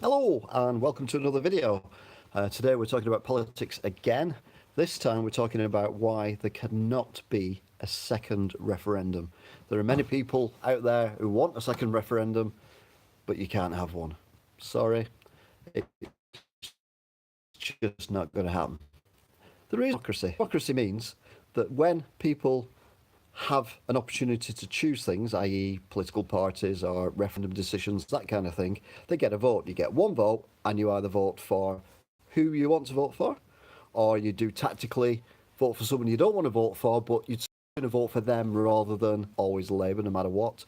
Hello and welcome to another video. Today we're talking about politics again. This time we're talking about why there cannot be a second referendum. There are many people out there who want a second referendum, but you can't have one. Sorry, it's just not going to happen. The reason democracy means that when people have an opportunity to choose things, i.e. political parties or referendum decisions, that kind of thing, they get a vote. You get one vote and you either vote for who you want to vote for, or you do tactically vote for someone you don't want to vote for, but you're going to vote for them rather than always Labour, no matter what.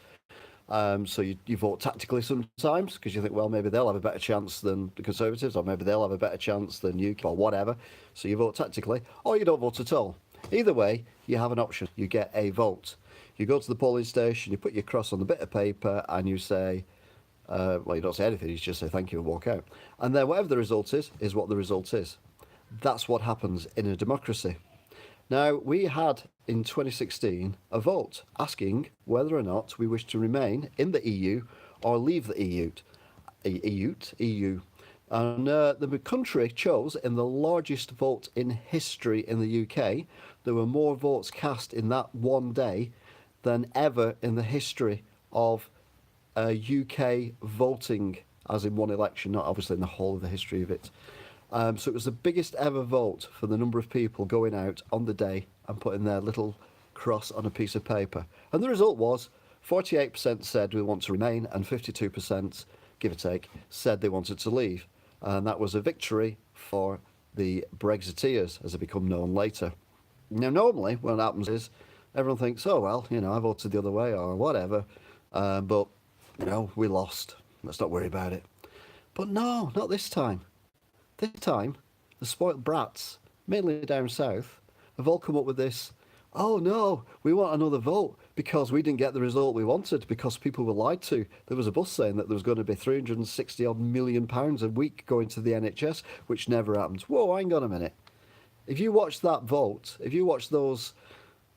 So you vote tactically sometimes because you think, well, maybe they'll have a better chance than the Conservatives, or maybe they'll have a better chance than UKIP, or whatever. So you vote tactically, or you don't vote at all. Either way, you have an option. You get a vote. You go to the polling station, you put your cross on the bit of paper, and you say, well, you don't say anything, you just say thank you and walk out. And then whatever the result is what the result is. That's what happens in a democracy. Now, we had in 2016 a vote asking whether or not we wish to remain in the EU or leave the EU. EU. And the country chose, in the largest vote in history in the UK, there were more votes cast in that one day than ever in the history of UK voting, as in one election, not obviously in the whole of the history of it. So it was the biggest ever vote for the number of people going out on the day and putting their little cross on a piece of paper. And the result was 48% said we want to remain and 52%, give or take, said they wanted to leave. And that was a victory for the Brexiteers, as they become known later. Now, normally, what happens is everyone thinks, oh, well, I voted the other way or whatever, but, we lost. Let's not worry about it. But no, not this time. This time, the spoilt brats, mainly down south, have all come up with this, oh no, we want another vote because we didn't get the result we wanted because people were lied to. There was a bus saying that there was going to be £360 million a week going to the NHS, which never happened. Whoa, hang on a minute. If you watch that vote, if you watch those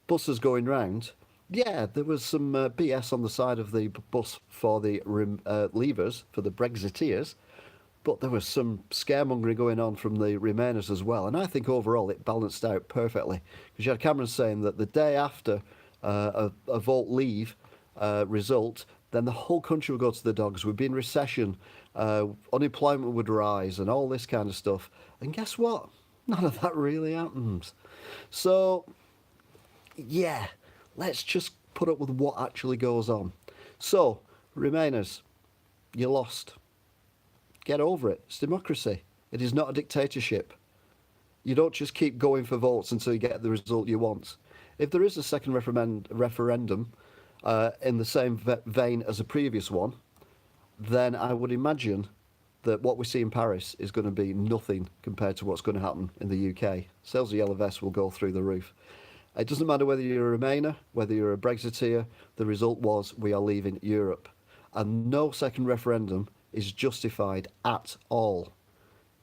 buses going round, yeah, there was some BS on the side of the bus for the leavers, for the Brexiteers, but there was some scaremongering going on from the Remainers as well. And I think overall it balanced out perfectly. Because you had Cameron saying that the day after a vote leave result, then the whole country would go to the dogs. We'd be in recession, unemployment would rise and all this kind of stuff. And guess what? None of that really happens. So, yeah, let's just put up with what actually goes on. So, Remainers, you lost. Get over it. It's democracy. It is not a dictatorship. You don't just keep going for votes until you get the result you want. If there is a second referendum in the same vein as a previous one, then I would imagine that what we see in Paris is going to be nothing compared to what's going to happen in the UK. Sales of yellow vests will go through the roof. It doesn't matter whether you're a Remainer, whether you're a Brexiteer, the result was we are leaving Europe. And no second referendum is justified at all.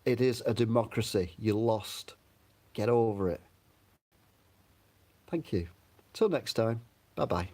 It is a democracy. You lost. Get over it. Thank you. Till next time. Bye-bye.